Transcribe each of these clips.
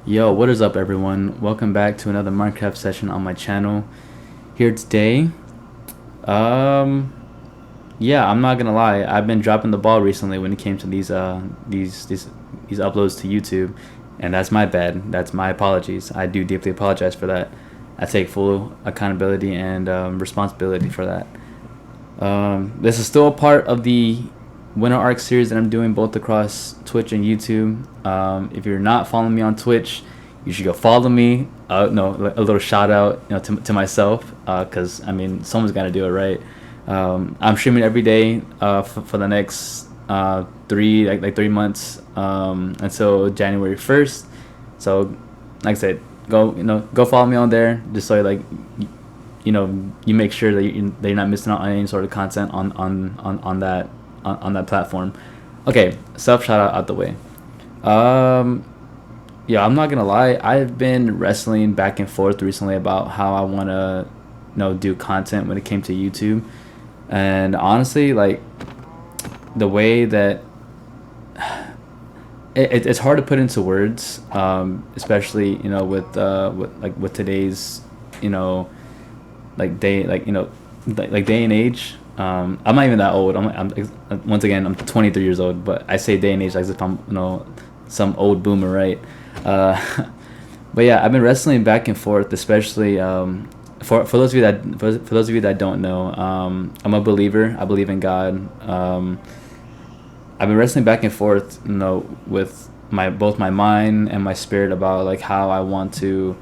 Yo, what is up, everyone? Welcome back to another Minecraft session on my channel. Here today, um, yeah, I'm not gonna lie. I've been dropping the ball recently when it came to these uploads to YouTube, and that's my bad. That's my apologies. I do deeply apologize for that. I take full accountability and responsibility for that. This is still a part of the Winter Arc series that I'm doing both across Twitch and YouTube. If you're not following me on Twitch, you should go follow me. No, a little shout out, to myself, because I mean, someone's got to do it, right? I'm streaming every day for the next 3 months until January 1st. So, like I said, go follow me on there, just so you make sure that you're not missing out on any sort of content on that platform. Okay, self shout out the way. Um, yeah, I'm not gonna lie. I've been wrestling back and forth recently about how I wanna, do content when it came to YouTube, and honestly, like the way that it's hard to put into words, especially with today's, you know, like day like like day and age. I'm not even that old. I'm once again, I'm 23 years old, but I say day and age as if I'm some old boomer, right? uh, but yeah, I've been wrestling back and forth, especially for those of you that for those of you that don't know, I'm a believer. I believe in God. I've been wrestling back and forth, with my both my mind and my spirit about like how I want to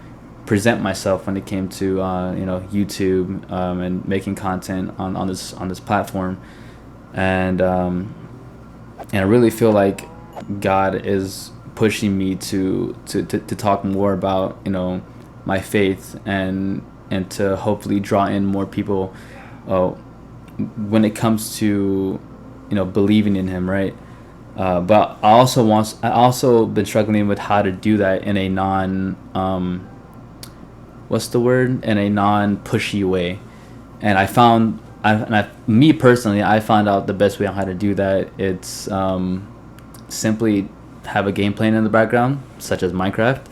present myself when it came to YouTube, and making content on this platform, and I really feel like God is pushing me to talk more about my faith, and to hopefully draw in more people uh, when it comes to believing in Him, right? But I also been struggling with how to do that in a non what's the word, in a non pushy way. And me personally, I found out the best way on how to do that. It's simply have a game playing in the background, such as Minecraft,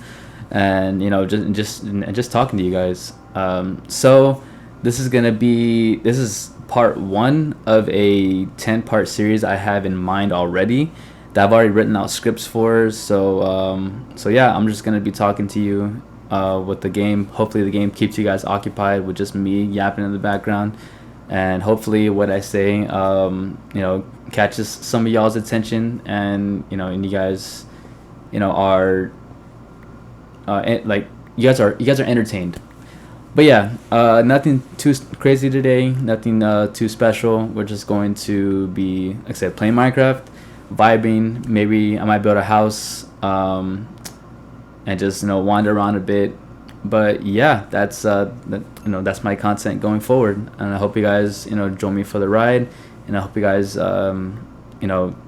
and just talking to you guys. So this is part one of a 10-part series I have in mind already, that I've already written out scripts for. So yeah, I'm just gonna be talking to you with the game. Hopefully, the game keeps you guys occupied with just me yapping in the background, and hopefully, what I say, catches some of y'all's attention, and you guys, are like you guys are entertained. But yeah, nothing too crazy today. Nothing too special. We're just going to be, like I said, playing Minecraft, vibing. Maybe I might build a house. And just wander around a bit. But yeah, that's my content going forward, and I hope you guys join me for the ride, and I hope you guys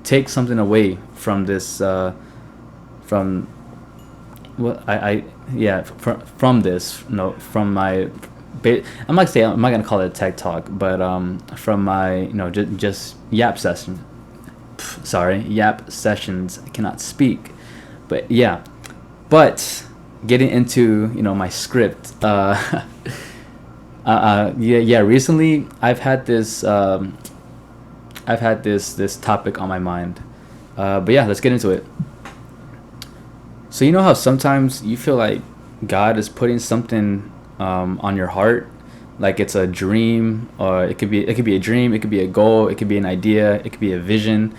take something away from this, from what I yeah, from this, from my I'm not gonna call it a tech talk, but from my just yap session. Sorry, yap sessions. I cannot speak, but yeah. But getting into my script, yeah. Recently, I've had this topic on my mind, but yeah, let's get into it. So you know how sometimes you feel like God is putting something on your heart, like it's a dream, or it could be a dream, it could be a goal, it could be an idea, it could be a vision,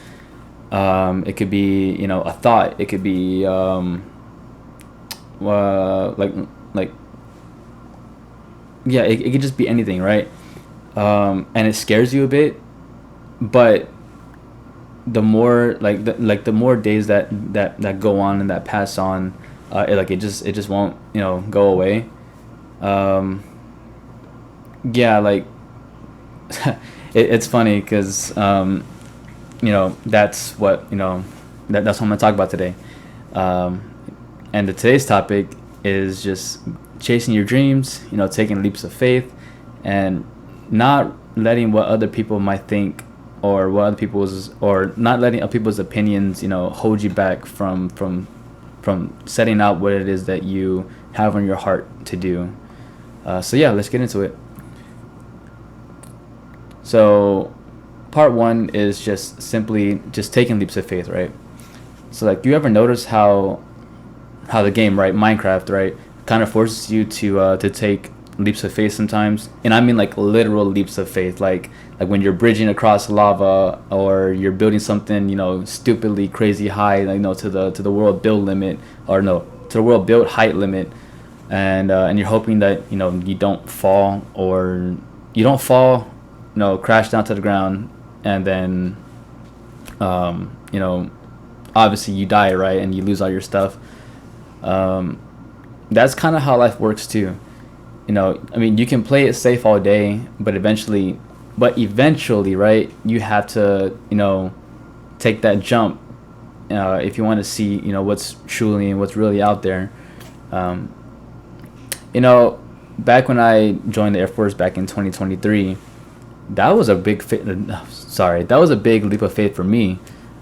it could be a thought, it could be like yeah, it could just be anything, right? And it scares you a bit, but the more the more days that go on and that pass on, it just won't go away. um yeah, like it's funny because that's what that's what I'm gonna talk about today. um and today's topic is just chasing your dreams, taking leaps of faith, and not letting what other people might think, or not letting other people's opinions, hold you back from from setting out what it is that you have on your heart to do. So yeah, let's get into it. So part one is just simply just taking leaps of faith, right? So like, you ever notice how the game, right, Minecraft, right, kind of forces you to take leaps of faith sometimes, and I mean like literal leaps of faith, like when you're bridging across lava, or you're building something, stupidly crazy high, like, to the world build limit, or no, to the world build height limit, and you're hoping that you don't fall, or crash down to the ground, and then obviously you die, right, and you lose all your stuff. That's kind of how life works too. I mean, you can play it safe all day, but eventually, right, you have to, take that jump, if you want to see, what's truly and what's really out there. Um, Back when I joined the Air Force back in 2023, that was a big that was a big leap of faith for me.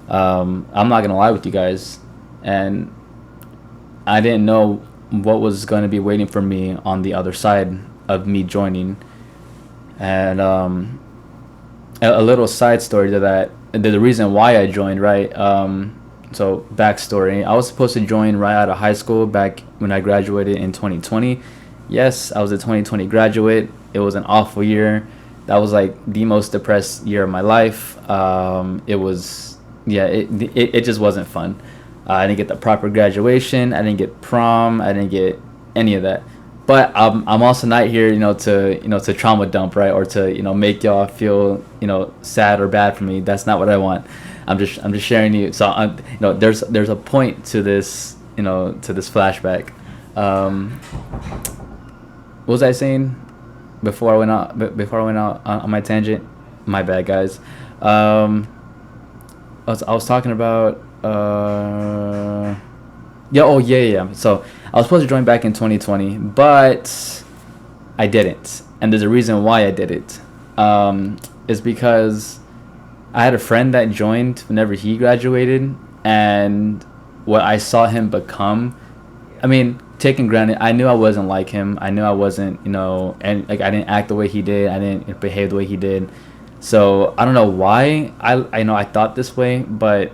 I'm not gonna lie with you guys, and I didn't know what was going to be waiting for me on the other side of me joining. And a little side story to that, the reason why I joined, right? So backstory, I was supposed to join right out of high school back when I graduated in 2020. Yes, I was a 2020 graduate. It was an awful year. That was like the most depressed year of my life. It was, yeah, it just wasn't fun. I didn't get the proper graduation. I didn't get prom. I didn't get any of that. But I'm also not here, to trauma dump, right, or to make y'all feel sad or bad for me. That's not what I want. I'm just sharing you. So there's a point to this, to this flashback. What was I saying before I went out on my tangent? My bad, guys. I was talking about. Yeah. So I was supposed to join back in 2020, but I didn't. And there's a reason why I did it. It's because I had a friend that joined whenever he graduated, and what I saw him become, I mean, taking granted, I knew I wasn't like him. I knew I wasn't, and like, I didn't act the way he did. I didn't behave the way he did. So I don't know why I know I thought this way, but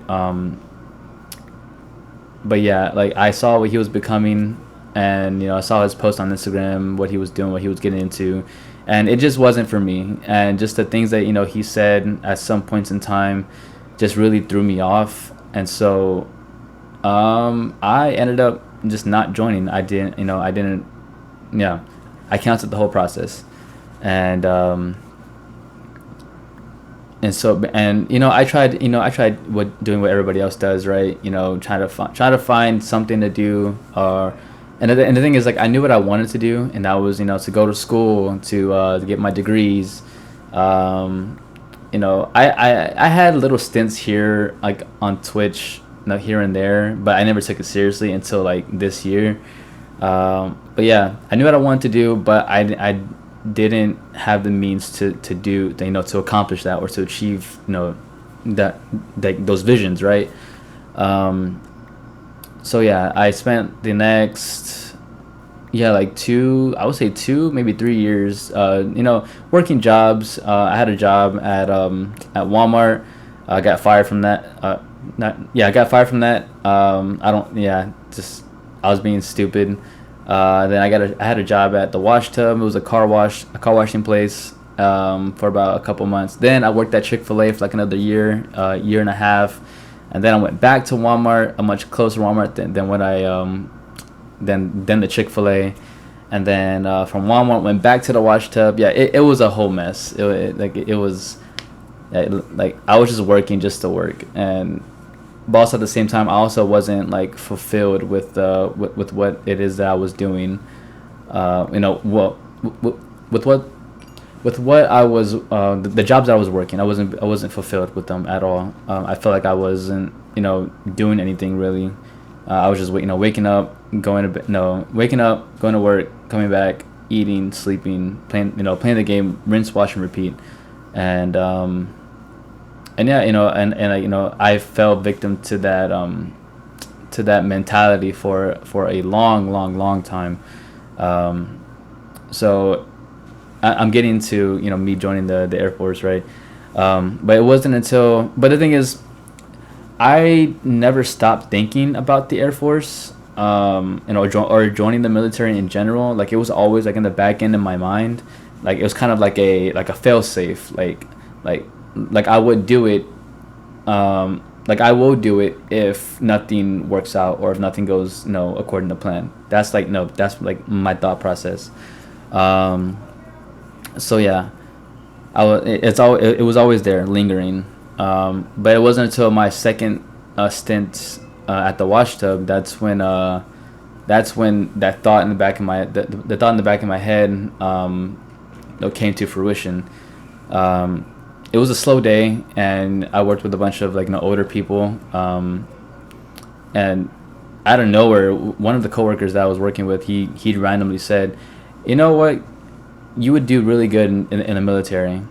yeah, like, I saw what he was becoming, and I saw his post on Instagram, what he was doing, what he was getting into, and it just wasn't for me. And just the things that he said at some points in time just really threw me off. And so I ended up just not joining. I didn't, yeah, I canceled the whole process. And so, I tried doing what everybody else does, right? Try to find something to do. And the thing is, like, I knew what I wanted to do, and that was, to go to school, to get my degrees. I had little stints here, like, on Twitch, here and there, but I never took it seriously until, like, this year. But yeah, I knew what I wanted to do, but I didn't have the means to do, to accomplish that, or to achieve, that those visions, right? So yeah, I spent the next, like I would say 2, maybe 3 years, working jobs. I had a job at Walmart. I got fired from that. I got fired from that. I was being stupid. Then I had a job at the Wash Tub. It was a car washing place, for about a couple months. Then I worked at Chick-fil-A for like another year and a half, and then I went back to Walmart, a much closer Walmart than what I than the Chick-fil-A, and then from Walmart went back to the Wash Tub. Yeah, it was a whole mess. It was like I was just working just to work, but also at the same time I also wasn't like fulfilled with what it is that I was doing. With what I was, the jobs I was working, I wasn't fulfilled with them at all. I felt like I wasn't doing anything really. I was just waking up, going to bed, waking up, going to work, coming back, eating, sleeping, playing the game, rinse, wash, and repeat. And yeah, I fell victim to that to that mentality for a long time. So I'm getting to, me joining the Air Force, right? But it wasn't until, but the thing is, I never stopped thinking about the Air Force, or joining the military in general. Like, it was always like in the back end of my mind. Like, it was kind of like a fail safe. Like I would do it. Like, I will do it if nothing works out or if nothing goes according to plan. That's like, no, that's like my thought process. So yeah, it was always there, lingering. But it wasn't until my second stint at the wash tub that's when that thought in the back of the thought in the back of my head came to fruition. It was a slow day, and I worked with a bunch of older people, and out of nowhere, one of the coworkers that I was working with, he randomly said, "You know what? You would do really good in the military."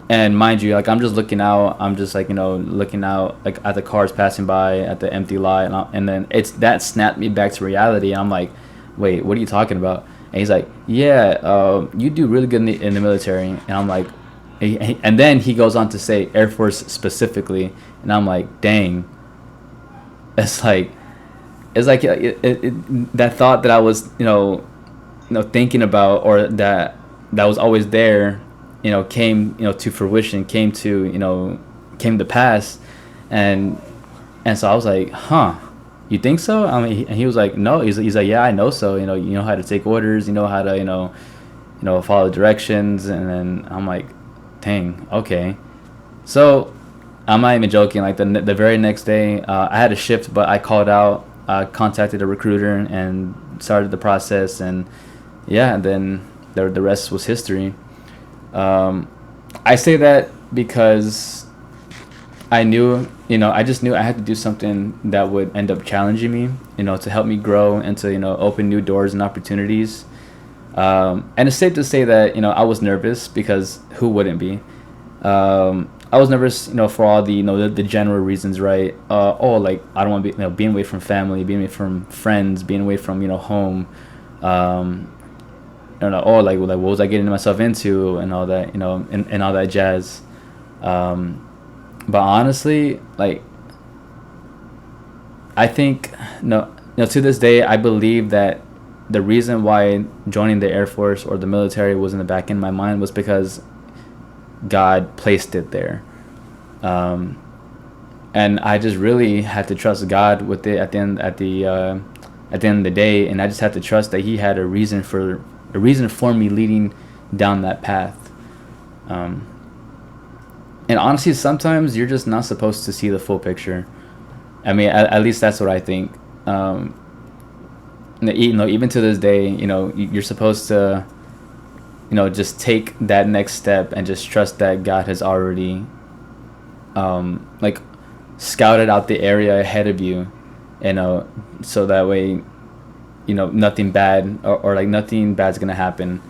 And mind you, I'm just looking out. I'm just looking out at the cars passing by, at the empty lot, and then that snapped me back to reality. And I'm like, "Wait, what are you talking about?" And he's like, "Yeah, you do really good in the military." And I'm like, and then he goes on to say Air Force specifically, and I'm like, "Dang." It's like that thought that I was thinking about, or that was always there, came to fruition, came to pass. And so I was like, "Huh, you think so?" I mean, and he was like, "No." He's like, "Yeah, I know so. You know how to take orders, you know how to follow directions." And then I'm like, "Dang, okay." So I'm not even joking. Like, the very next day, I had a shift, but I called out, contacted a recruiter, and started the process. And yeah, and then the rest was history. I say that because I just knew I had to do something that would end up challenging me, to help me grow and to, open new doors and opportunities. And it's safe to say that, I was nervous, because who wouldn't be? I was nervous, for all the, the general reasons, right? I don't want to be, being away from family, being away from friends, being away from, home. I don't know, what was I getting myself into, and all that, and all that jazz. But honestly, I think, to this day, I believe that the reason why joining the Air Force or the military was in the back end of my mind was because God placed it there. And I just really had to trust God with it at the end of the day, and I just had to trust that He had a reason for me leading down that path. And honestly, sometimes you're just not supposed to see the full picture. I mean, at least that's what I think. Even to this day, you're supposed to, just take that next step and just trust that God has already, scouted out the area ahead of you, so that way, nothing bad or nothing bad's gonna happen.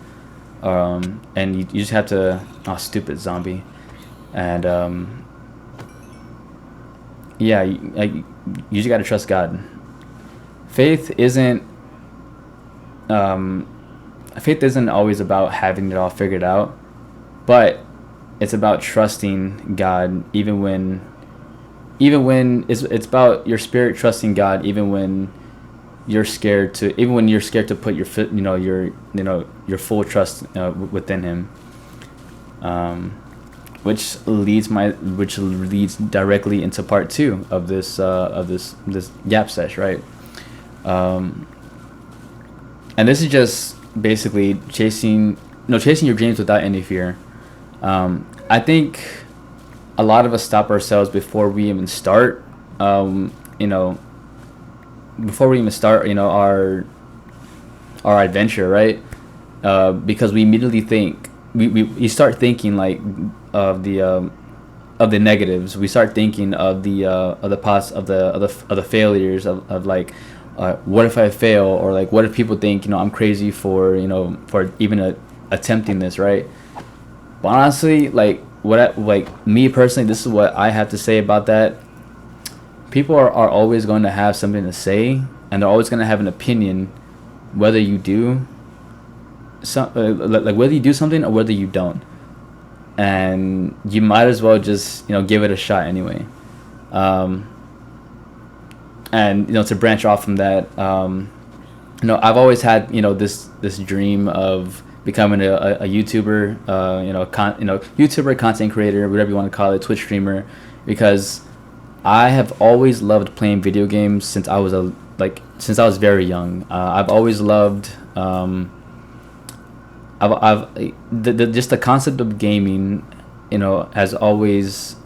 And you just have to, stupid zombie. And yeah, you just gotta trust God. Faith isn't always about having it all figured out, but it's about trusting God even when it's about your spirit trusting God even when you're scared to put your your full trust within Him. Which leads directly into part 2 of this Yap Sesh, right? And this is just basically chasing your dreams without any fear. I think a lot of us stop ourselves before we even start. Before we even start, our adventure, right? Because we immediately think we start thinking of the negatives. We start thinking of the failures of what if I fail, or what if people think I'm crazy for even attempting this, right? But honestly, me personally, this is what I have to say about that. people are always going to have something to say, and they're always going to have an opinion, whether you do like whether you do something or whether you don't, and you might as well just give it a shot anyway. um, and to branch off from that, I've always had this dream of becoming a YouTuber, YouTuber, content creator, whatever you want to call it, Twitch streamer, because I have always loved playing video games since I was since I was very young. I've always loved just the concept of gaming, has always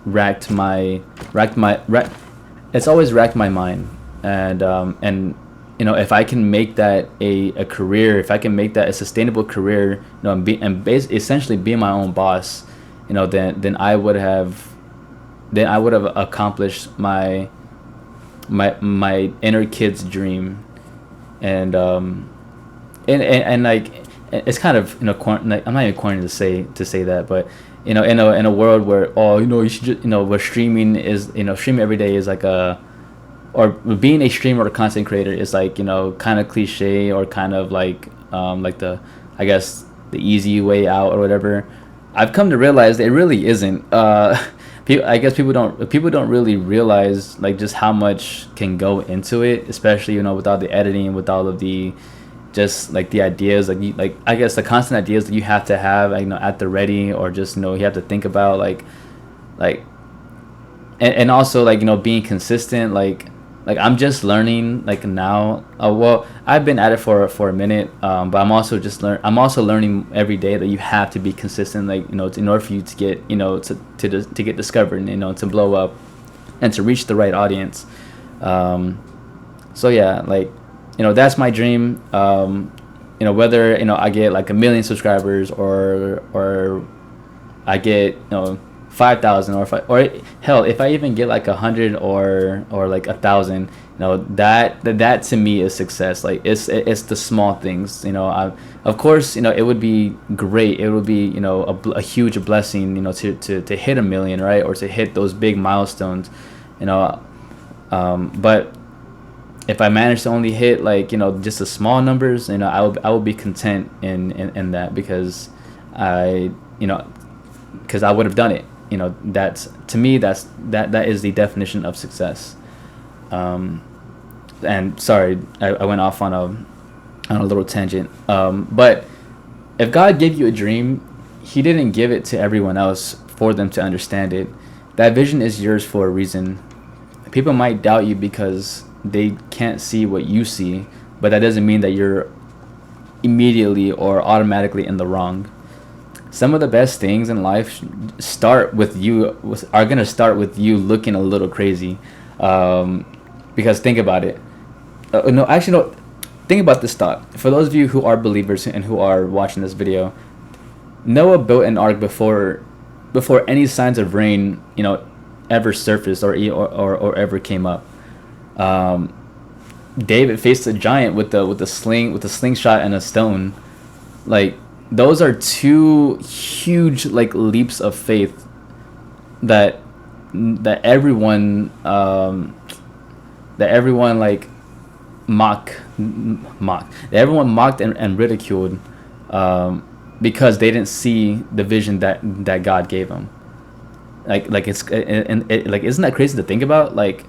it's always racked my mind, and if I can make that a career, if I can make that a sustainable career, essentially be my own boss, then I would have accomplished my inner kid's dream. And like, it's kind of like, I'm not even corny to say that, but in a world where you should just, where streaming is, streaming every day is like or being a streamer or content creator is like, kind of cliche, or kind of like the, I guess, the easy way out or whatever. I've come to realize that it really isn't. I guess people don't really realize like just how much can go into it, especially with all the editing, with all of the just like the ideas, like I guess the constant ideas that you have to have, at the ready, or just you have to think about and also like being consistent, like I'm just learning like now. Well, I've been at it for a minute, but I'm also learning every day that you have to be consistent, like in order for you to get to get discovered, and to blow up and to reach the right audience. So yeah, like that's my dream. Whether I get like 1 million subscribers, or I get 5,000, or hell, if I even get like 100 or like 1,000, that to me is success. Like it's the small things. Of course, it would be great. It would be a huge blessing, to hit 1 million, right, or to hit those big milestones, but if I manage to only hit like just the small numbers, I will be content in that, because I would have done it. That's, to me, that is the definition of success. And sorry, I went off on a little tangent. But if God gave you a dream, He didn't give it to everyone else for them to understand it. That vision is yours for a reason. People might doubt you because they can't see what you see, but that doesn't mean that you're immediately or automatically in the wrong. Some of the best things in life are gonna start with you looking a little crazy, because think about it. No, think about this thought. For those of you who are believers and who are watching this video, Noah built an ark before any signs of rain ever surfaced or ever came up. David faced a giant with a slingshot and a stone. Like, those are two huge like leaps of faith that everyone like mocked that everyone mocked and ridiculed, because they didn't see the vision that God gave them. Like it's like, isn't that crazy to think about? Like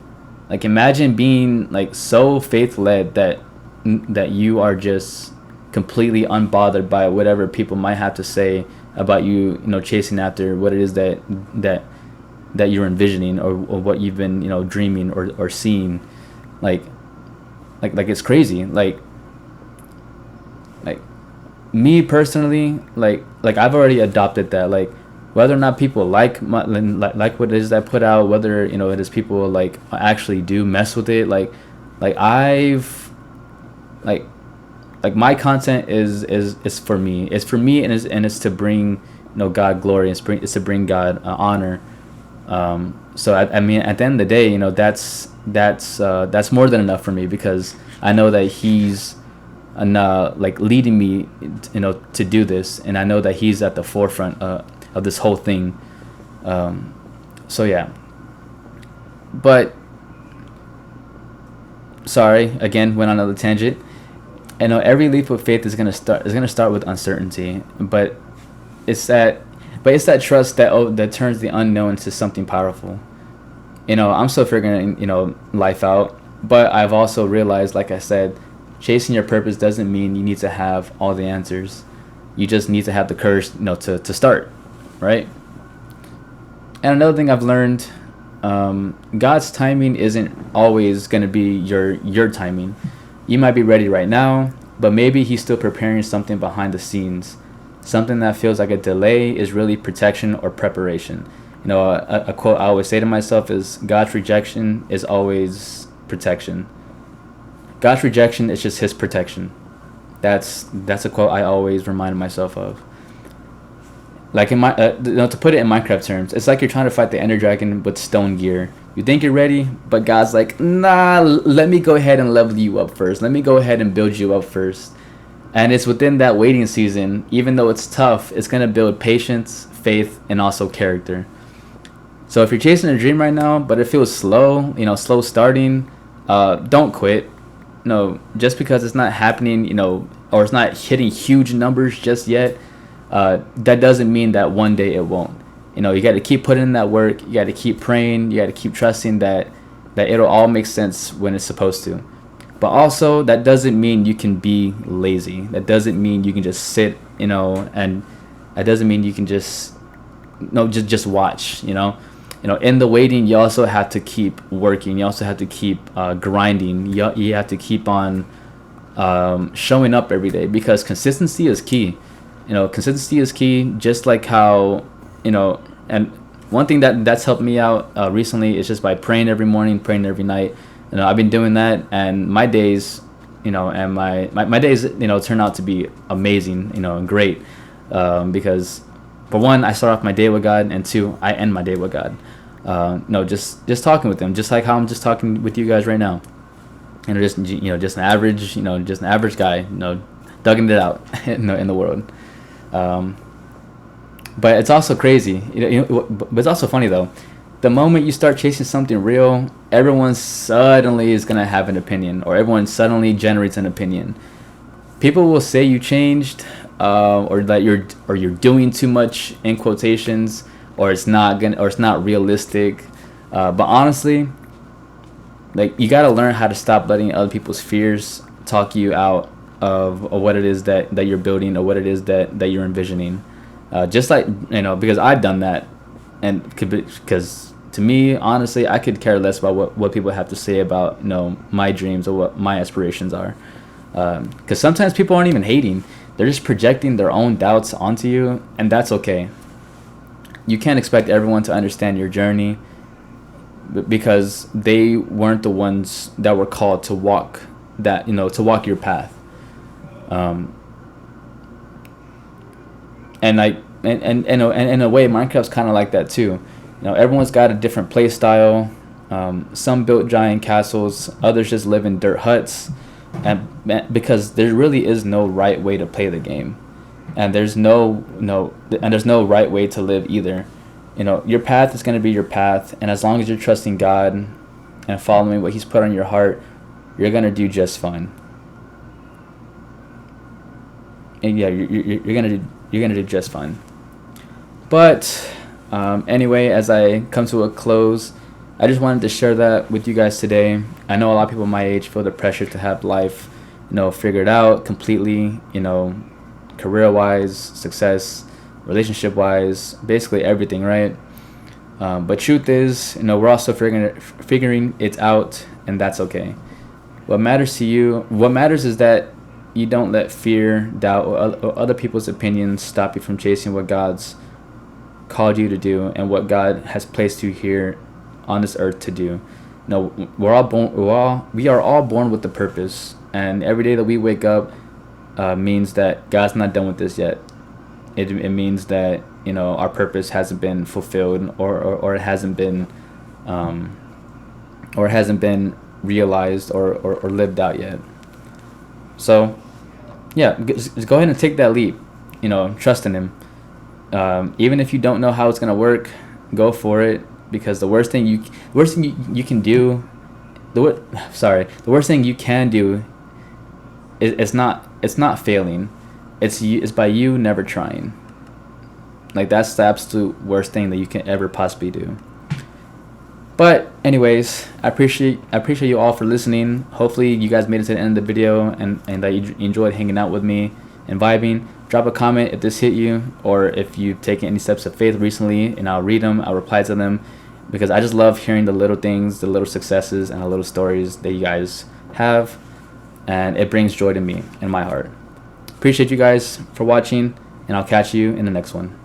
imagine being like so faith led that you are just completely unbothered by whatever people might have to say about you, chasing after what it is that you're envisioning, or what you've been dreaming or seeing. Like it's crazy. Like me personally, like I've already adopted that. Like, whether or not people like what it is that I put out, whether it is people like actually do mess with it, like I've like my content is for me. It's for me, and it's to bring God glory, and it's to bring God honor. So I mean, at the end of the day, that's more than enough for me, because I know that He's like leading me to do this, and I know that He's at the forefront of this whole thing. So yeah. But sorry, again, went on another tangent. I know every leap of faith is gonna start with uncertainty, but it's that it's that trust that that turns the unknown into something powerful. I'm still figuring life out, but I've also realized, like I said, chasing your purpose doesn't mean you need to have all the answers. You just need to have the courage, to start, right? And another thing I've learned, God's timing isn't always going to be your timing. You might be ready right now, but maybe He's still preparing something behind the scenes. Something that feels like a delay is really protection or preparation. A quote I always say to myself is, God's rejection is always protection. God's rejection is just His protection. That's a quote I always remind myself of. Like in to put it in Minecraft terms, it's like you're trying to fight the Ender Dragon with stone gear. You think you're ready, but God's like, nah, let me go ahead and level you up first. Let me go ahead and build you up first. And it's within that waiting season, even though it's tough, it's going to build patience, faith, and also character. So if you're chasing a dream right now, but it feels slow, slow starting, don't quit. No, just because it's not happening, or it's not hitting huge numbers just yet, that doesn't mean that one day it won't. You got to keep putting in that work. You got to keep praying. You got to keep trusting that it'll all make sense when it's supposed to. But also, that doesn't mean you can be lazy. That doesn't mean you can just sit, and that doesn't mean you can just watch. In the waiting, you also have to keep working. You also have to keep grinding. You have to keep on showing up every day, because consistency is key. Consistency is key. Just like how, and one thing that's helped me out recently is just by praying every morning, praying every night. I've been doing that, and my days, and my days, turn out to be amazing, and great, because for one, I start off my day with God, and two, I end my day with God. Just talking with Him, just like how I'm just talking with you guys right now. Just an average, just an average guy, dugging it out, in the world. But it's also crazy, but it's also funny though. The moment you start chasing something real, everyone suddenly is gonna have an opinion, or everyone suddenly generates an opinion. People will say you changed, or that you're doing too much in quotations, or it's not realistic. But honestly, like, you gotta learn how to stop letting other people's fears talk you out of what it is that you're building, or what it is that you're envisioning. Just like, because I've done that, and because to me, honestly, I could care less about what people have to say about my dreams or what my aspirations are. Because sometimes people aren't even hating; they're just projecting their own doubts onto you, and that's okay. You can't expect everyone to understand your journey, because they weren't the ones that were called to walk to walk your path. And in a way, Minecraft's kind of like that too. Everyone's got a different play style. Some built giant castles, others just live in dirt huts, and because there really is no right way to play the game, and there's no right way to live either. Your path is going to be your path, and as long as you're trusting God and following what He's put on your heart, you're going to do just fine. And yeah, you're gonna do just fine. But anyway, as I come to a close, I just wanted to share that with you guys today. I know a lot of people my age feel the pressure to have life, figured out completely, career-wise, success, relationship-wise, basically everything, right? But truth is, we're also figuring it out, and that's okay. What matters is that you don't let fear, doubt, or other people's opinions stop you from chasing what God's called you to do, and what God has placed you here on this earth to do. We are all born with a purpose, and every day that we wake up means that God's not done with this yet. It means that our purpose hasn't been fulfilled, or it hasn't been realized or lived out yet. So yeah, just go ahead and take that leap. Trust in Him. Even if you don't know how it's gonna work, go for it. Because the worst thing you can do the worst thing you can do is it's not failing. It's by you never trying. Like, that's the absolute worst thing that you can ever possibly do. But anyways, I appreciate you all for listening. Hopefully you guys made it to the end of the video and that you enjoyed hanging out with me and vibing. Drop a comment if this hit you, or if you've taken any steps of faith recently, and I'll read them, I'll reply to them, because I just love hearing the little things, the little successes, and the little stories that you guys have, and it brings joy to me in my heart. Appreciate you guys for watching, and I'll catch you in the next one.